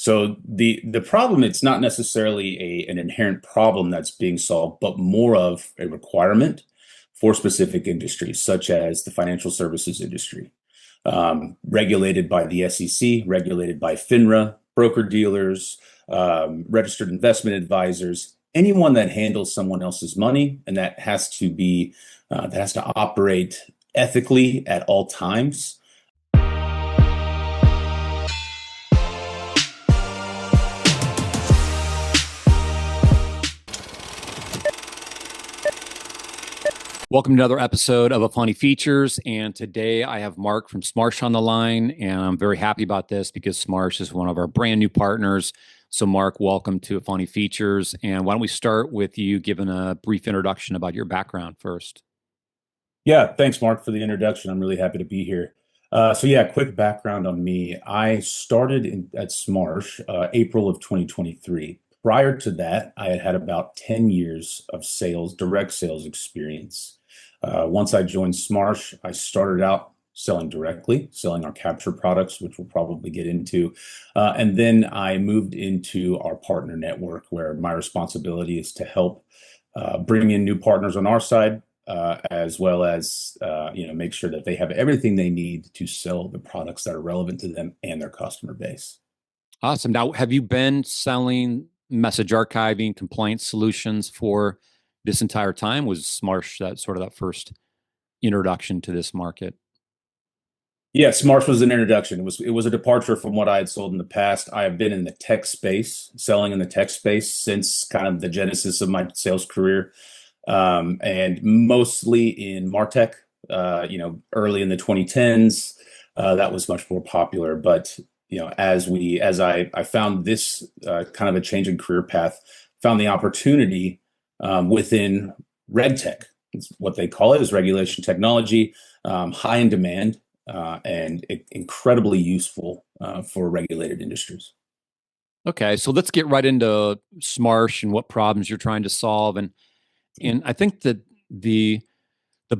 So the problem, it's not necessarily an inherent problem that's being solved, but more of a requirement for specific industries, such as the financial services industry, regulated by the SEC, regulated by FINRA, broker dealers, registered investment advisors, anyone that handles someone else's money, and that has to operate ethically at all times. Welcome to another episode of Efani Features, and today I have Mark from Smarsh on the line, and I'm very happy about this because Smarsh is one of our brand new partners. So Mark, welcome to Efani Features, and why don't we start with you giving a brief introduction about your background first? Yeah, thanks, Mark, for the introduction. I'm really happy to be here. Quick background on me. I started at Smarsh April of 2023. Prior to that, I had had about 10 years of sales, direct sales experience. Once I joined Smarsh, I started out selling directly, selling our capture products, which we'll probably get into. And then I moved into our partner network, where my responsibility is to help bring in new partners on our side, as well as make sure that they have everything they need to sell the products that are relevant to them and their customer base. Awesome. Now, have you been selling message archiving compliance solutions for this entire time? Was Smarsh that first introduction to this market? Yeah, Smarsh was an introduction. It was a departure from what I had sold in the past. I have been in the tech space, selling in the tech space since kind of the genesis of my sales career, and mostly in MarTech. Early in the 2010s, that was much more popular. But as I found this kind of a change in career path, found the opportunity within RegTech. It's what they call it, is regulation technology, high in demand, and incredibly useful for regulated industries. Okay, so let's get right into Smarsh and what problems you're trying to solve. And I think that the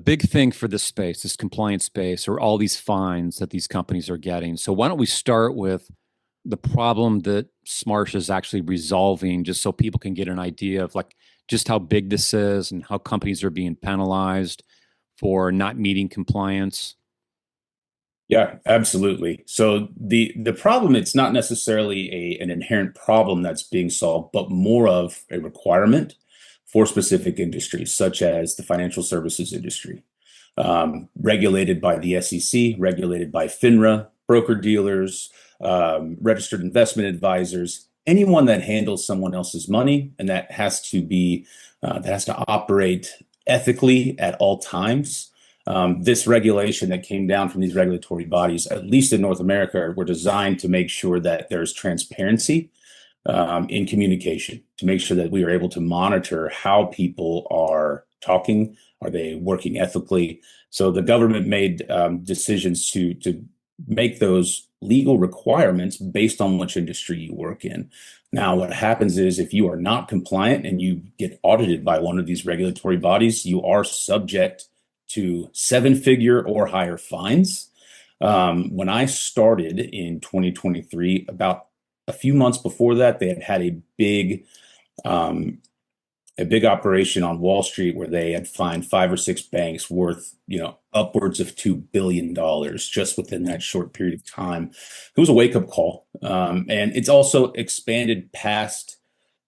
big thing for this space, this compliance space, are all these fines that these companies are getting. So why don't we start with the problem that Smarsh is actually resolving, just so people can get an idea of like just how big this is and how companies are being penalized for not meeting compliance. Yeah, absolutely. So the problem, it's not necessarily an inherent problem that's being solved, but more of a requirement for specific industries, such as the financial services industry, regulated by the SEC, regulated by FINRA, broker dealers, registered investment advisors, anyone that handles someone else's money, and that has to operate ethically at all times. This regulation that came down from these regulatory bodies, at least in North America, were designed to make sure that there's transparency in communication, to make sure that we are able to monitor how people are talking. Are they working ethically? So the government made decisions to make those legal requirements based on which industry you work in. Now, what happens is if you are not compliant and you get audited by one of these regulatory bodies, you are subject to seven-figure or higher fines. When I started in 2023, about a few months before that, they had had um, a big operation on Wall Street where they had fined five or six banks worth, upwards of $2 billion just within that short period of time. It was a wake-up call, and it's also expanded past,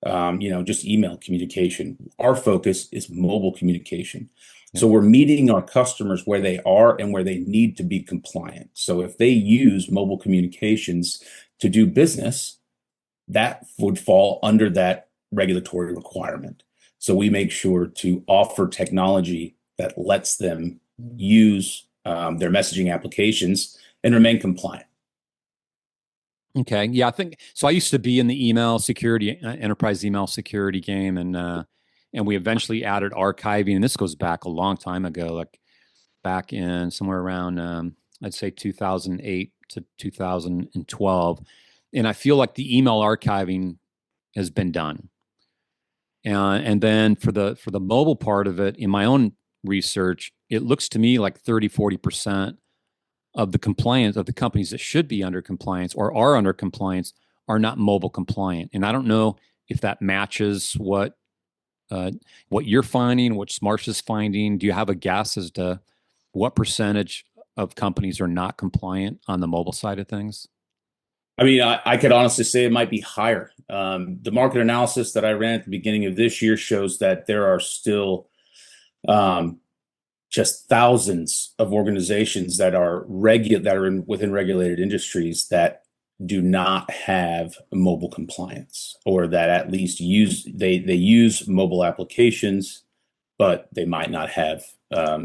just email communication. Our focus is mobile communication. So we're meeting our customers where they are and where they need to be compliant. So if they use mobile communications to do business, that would fall under that regulatory requirement. So we make sure to offer technology that lets them use their messaging applications and remain compliant. Okay, yeah, I think so. I used to be in the email security, enterprise email security game, and we eventually added archiving, and this goes back a long time ago, like back in somewhere around I'd say 2008 to 2012. And I feel like the email archiving has been done. And then for the mobile part of it, in my own research, it looks to me like 30-40% of the compliance of the companies that should be under compliance or are under compliance are not mobile compliant. And I don't know if that matches uh, what you're finding, what Smarsh is finding. Do you have a guess as to what percentage of companies are not compliant on the mobile side of things? I mean, I could honestly say it might be higher. The market analysis that I ran at the beginning of this year shows that there are still um, just thousands of organizations that are within regulated industries that do not have mobile compliance, or that at least they use mobile applications, but they might not have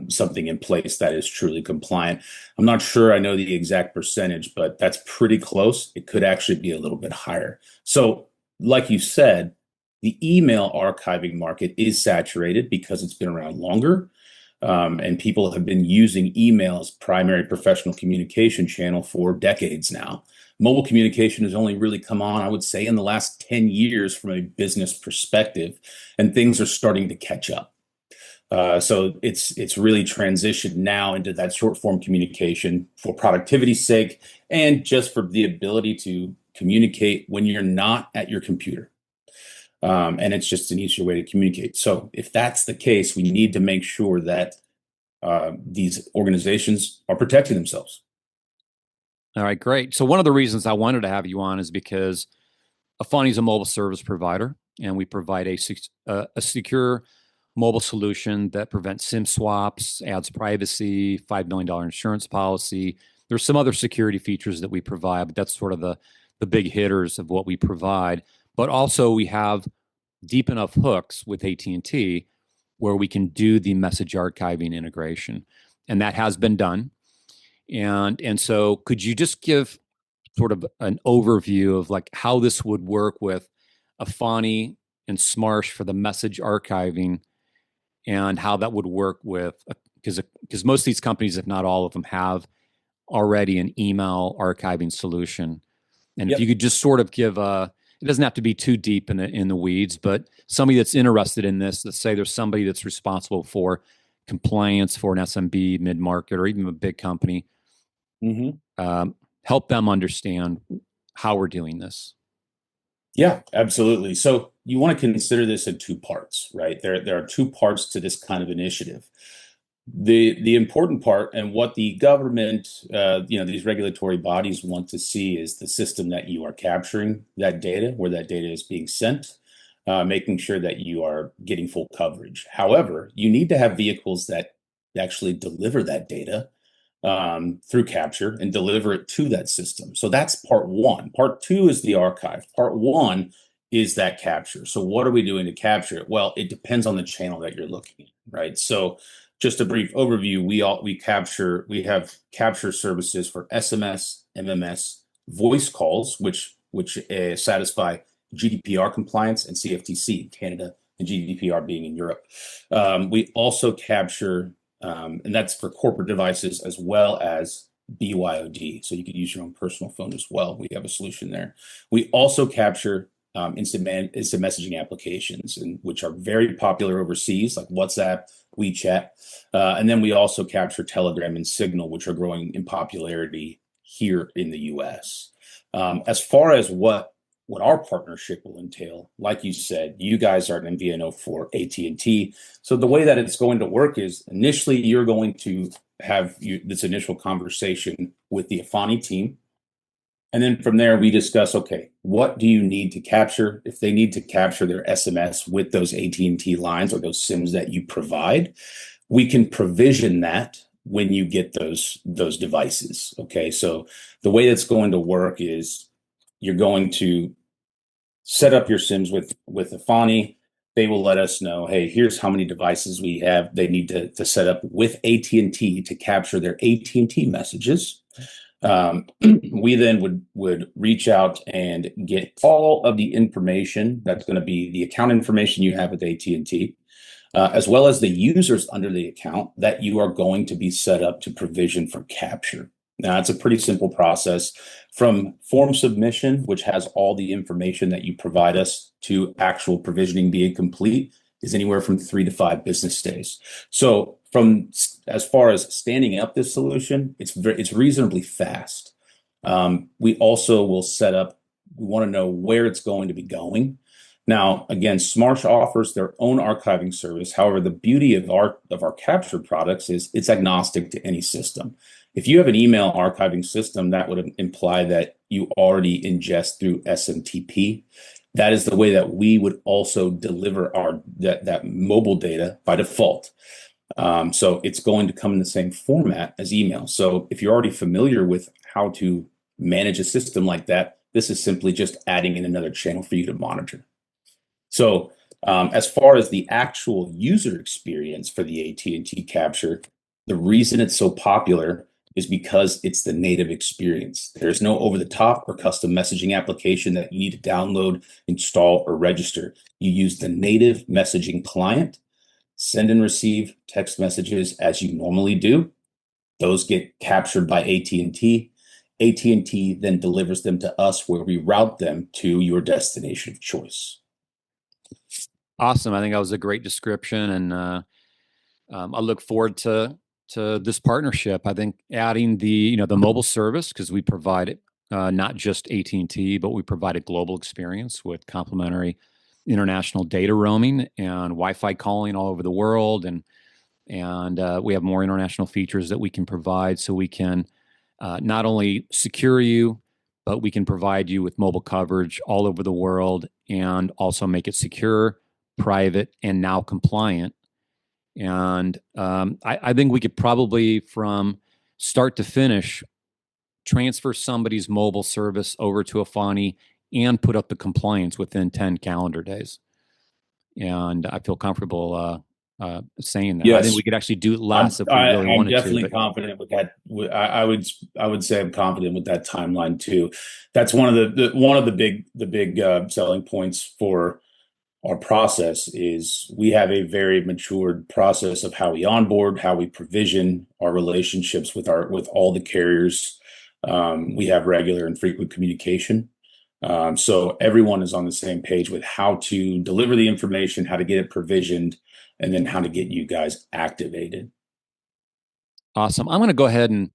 something in place that is truly compliant. I'm not sure I know the exact percentage, but that's pretty close. It could actually be a little bit higher. So, like you said, the email archiving market is saturated because it's been around longer. And people have been using email as primary professional communication channel for decades now. Mobile communication has only really come on, I would say, in the last 10 years from a business perspective, and things are starting to catch up. So it's really transitioned now into that short form communication for productivity's sake, and just for the ability to communicate when you're not at your computer. And it's just an easier way to communicate. So if that's the case, we need to make sure that these organizations are protecting themselves. All right, great. So one of the reasons I wanted to have you on is because Efani is a mobile service provider, and we provide a secure mobile solution that prevents SIM swaps, adds privacy, $5 million insurance policy. There's some other security features that we provide, but that's sort of the big hitters of what we provide. But also we have deep enough hooks with AT&T where we can do the message archiving integration, and that has been done. And so could you just give sort of an overview of like how this would work with Efani and Smarsh for the message archiving, and how that would work with, because most of these companies, if not all of them, have already an email archiving solution. And if you Yep. could just sort of give a, it doesn't have to be too deep in the weeds, but somebody that's interested in this, let's say there's somebody that's responsible for compliance for an SMB, mid market, or even a big company, Mm-hmm. um, help them understand how we're doing this. Yeah, absolutely. So you want to consider this in two parts, right? There are two parts to this kind of initiative. The important part, and what the government, these regulatory bodies want to see, is the system that you are capturing that data, where that data is being sent, making sure that you are getting full coverage. However, you need to have vehicles that actually deliver that data through capture and deliver it to that system. So that's part one. Part two is the archive. Part one is that capture. So what are we doing to capture it? Well, it depends on the channel that you're looking at, right? So just a brief overview, we have capture services for SMS, MMS, voice calls, which satisfy GDPR compliance and CFTC in Canada, and GDPR being in Europe. We also capture and that's for corporate devices as well as BYOD. So you could use your own personal phone as well. We have a solution there. We also capture instant messaging applications, which are very popular overseas, like WhatsApp, WeChat. And then we also capture Telegram and Signal, which are growing in popularity here in the US. As far as what our partnership will entail, like you said, you guys are an MVNO for AT&T. So the way that it's going to work is, initially you're going to have this initial conversation with the Efani team. And then from there, we discuss, okay, what do you need to capture? If they need to capture their SMS with those AT&T lines or those SIMs that you provide, we can provision that when you get those devices. Okay, so the way that's going to work is, you're going to set up your SIMs with Efani. They will let us know, hey, here's how many devices we have. They need to set up with AT&T to capture their AT&T messages. We then would reach out and get all of the information that's going to be the account information you have with AT&T, as well as the users under the account that you are going to be set up to provision for capture. Now, it's a pretty simple process, from form submission, which has all the information that you provide us, to actual provisioning being complete, is anywhere from 3 to 5 business days. So from as far as standing up this solution, it's reasonably fast. We also will set up we want to know where it's going to be going. Now, again, Smarsh offers their own archiving service. However, the beauty of our captured products is it's agnostic to any system. If you have an email archiving system, that would imply that you already ingest through SMTP. That is the way that we would also deliver that mobile data by default. So it's going to come in the same format as email. So if you're already familiar with how to manage a system like that, this is simply just adding in another channel for you to monitor. So as far as the actual user experience for the AT&T capture, the reason it's so popular is because it's the native experience. There's no over-the-top or custom messaging application that you need to download, install, or register. You use the native messaging client, send and receive text messages as you normally do. Those get captured by AT&T. AT&T then delivers them to us where we route them to your destination of choice. Awesome. I think that was a great description, and I look forward to this partnership. I think adding the mobile service, because we provide it, not just AT&T, but we provide a global experience with complimentary international data roaming and Wi-Fi calling all over the world, and we have more international features that we can provide, so we can not only secure you, but we can provide you with mobile coverage all over the world, and also make it secure, private, and now compliant. And I think we could probably, from start to finish, transfer somebody's mobile service over to Efani and put up the compliance within 10 calendar days. And I feel comfortable saying that. I think Yes, we could actually do it less if we really I'm wanted to. definitely But confident with that. I would say I'm confident with that timeline too. That's one of the big selling points for our process is we have a very matured process of how we onboard, how we provision our relationships with all the carriers. We have regular and frequent communication. So everyone is on the same page with how to deliver the information, how to get it provisioned, and then how to get you guys activated. awesome. I'm going to go ahead and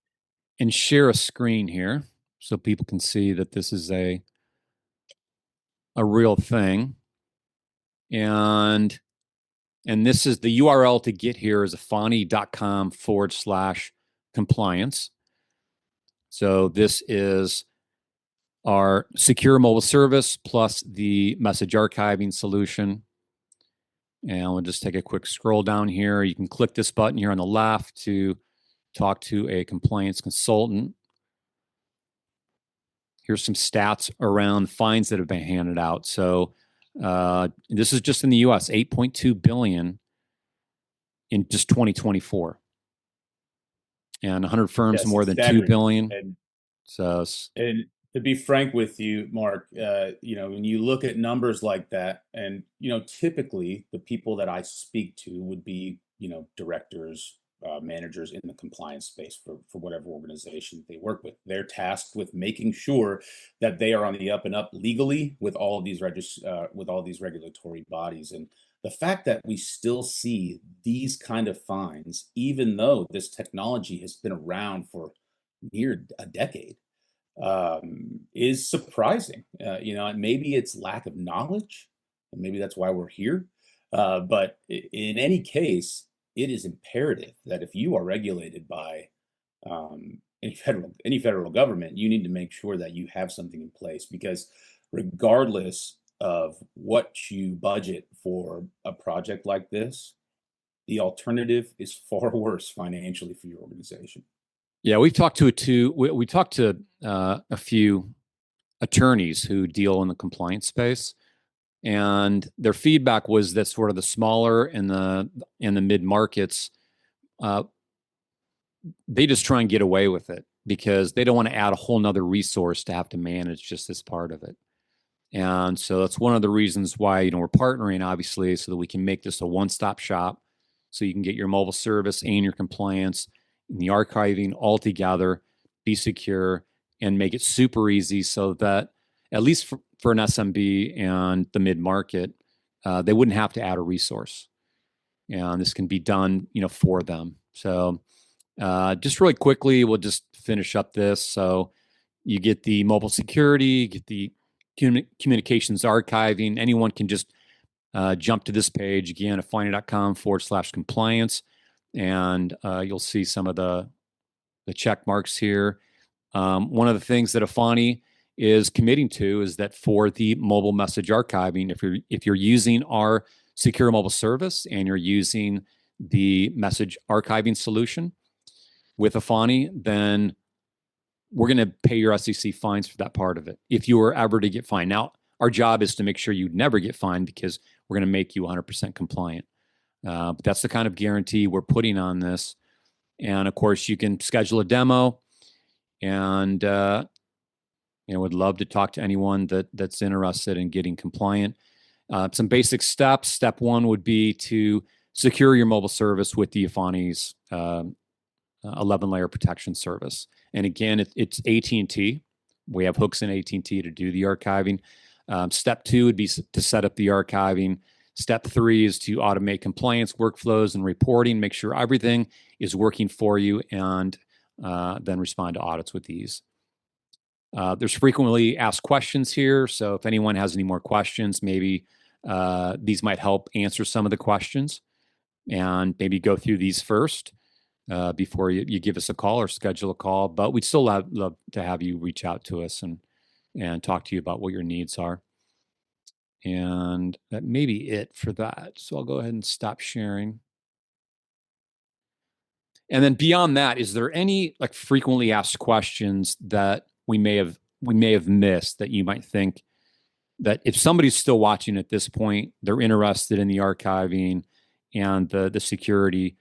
share a screen here so people can see that this is a real thing. And this is the URL to get here is efani.com/compliance. So this is our secure mobile service plus the message archiving solution. And we'll just take a quick scroll down here. You can click this button here on the left to talk to a compliance consultant. Here's some stats around fines that have been handed out. So this is just in the US, 8.2 billion in just 2024. And 100 firms, Yes, more it's than 2 staggering. billion. And So And to be frank with you, Mark, when you look at numbers like that, and typically the people that I speak to would be, directors, managers in the compliance space for whatever organization they work with. They're tasked with making sure that they are on the up and up legally with all of these with all these regulatory bodies. And the fact that we still see these kind of fines, even though this technology has been around for near a decade, is surprising. And maybe it's lack of knowledge, and maybe that's why we're here. But in any case, it is imperative that if you are regulated by any federal government, you need to make sure that you have something in place, because regardless of what you budget for a project like this, the alternative is far worse financially for your organization. yeah, we've talked to we talked to a few attorneys who deal in the compliance space, and their feedback was that sort of the smaller and the mid markets, uh, they just try and get away with it because they don't want to add a whole nother resource to have to manage just this part of it. And so that's one of the reasons why we're partnering, obviously, so that we can make this a one-stop shop, so you can get your mobile service and your compliance and the archiving all together, be secure, and make it super easy, so that at least for an SMB and the mid-market, they wouldn't have to add a resource, and this can be done, for them. So just really quickly, we'll just finish up this. So you get the mobile security, get the communications archiving. Anyone can just jump to this page again, afani.com/compliance, and you'll see some of the check marks here. One of the things that Efani is committing to is that for the mobile message archiving, if you're using our secure mobile service and you're using the message archiving solution with Efani, then we're going to pay your SEC fines for that part of it if you were ever to get fined. Now, our job is to make sure you never get fined because we're going to make you 100% compliant. But that's the kind of guarantee we're putting on this. And of course, you can schedule a demo, and would love to talk to anyone that's interested in getting compliant. Some basic steps. Step one would be to secure your mobile service with the Efani's 11-layer protection service. And again, it's AT&T. We have hooks in AT&T to do the archiving. Step two would be to set up the archiving. Step three is to automate compliance workflows and reporting, make sure everything is working for you, and then respond to audits with these. There's frequently asked questions here. So if anyone has any more questions, maybe these might help answer some of the questions, and maybe go through these first before you give us a call or schedule a call. But we'd still love to have you reach out to us and talk to you about what your needs are. And that may be it for that. So I'll go ahead and stop sharing. And then beyond that, is there any like frequently asked questions that we may have missed that you might think that if somebody's still watching at this point, they're interested in the archiving and the security,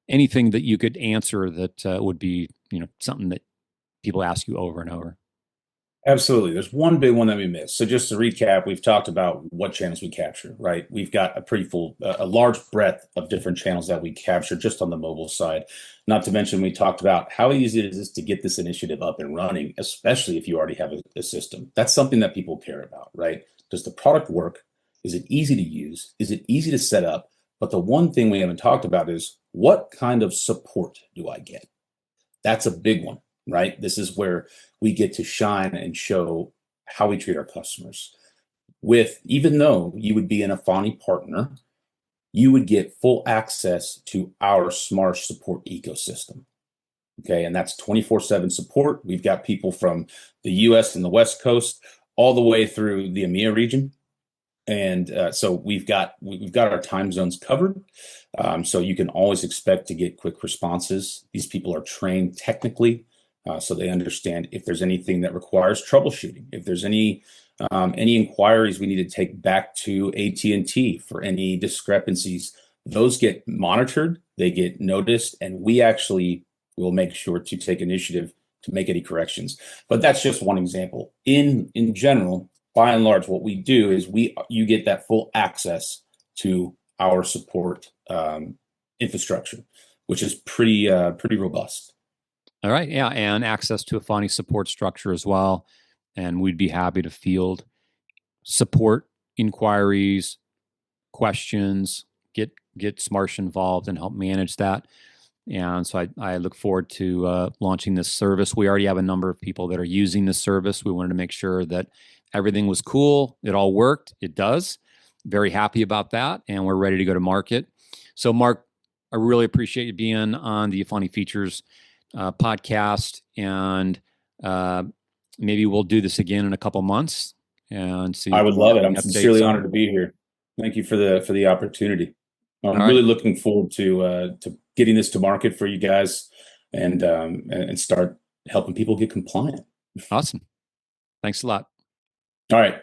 anything that you could answer that would be, something that people ask you over and over? Absolutely. There's one big one that we missed. So just to recap, we've talked about what channels we capture, right? We've got a pretty a large breadth of different channels that we capture just on the mobile side. Not to mention, we talked about how easy it is to get this initiative up and running, especially if you already have a system. That's something that people care about, right? Does the product work? Is it easy to use? Is it easy to set up? But the one thing we haven't talked about is what kind of support do I get? That's a big one, right? This is where we get to shine and show how we treat our customers. Even though you would be an Efani partner, you would get full access to our Smarsh support ecosystem. Okay, and that's 24/7 support. We've got people from the US and the West Coast all the way through the EMEA region. And so we've got our time zones covered. So you can always expect to get quick responses. These people are trained technically, so they understand if there's anything that requires troubleshooting, if there's any inquiries we need to take back to AT&T for any discrepancies. Those get monitored, they get noticed, and we actually will make sure to take initiative to make any corrections. But that's just one example. In general, by and large, what we do is you get that full access to our support infrastructure, which is pretty robust. All right, yeah, and access to a Efani support structure as well, and we'd be happy to field support inquiries, questions, get Smarsh involved and help manage that. And so I look forward to launching this service. We already have a number of people that are using this service. We wanted to make sure that everything was cool. It all worked. It does. Very happy about that. And we're ready to go to market. So, Mark, I really appreciate you being on the Efani Features podcast. And maybe we'll do this again in a couple months and see. I would love it. I'm sincerely on honored to be here. Thank you for the opportunity. I'm All really right. looking forward to getting this to market for you guys and start helping people get compliant. Awesome. Thanks a lot. All right.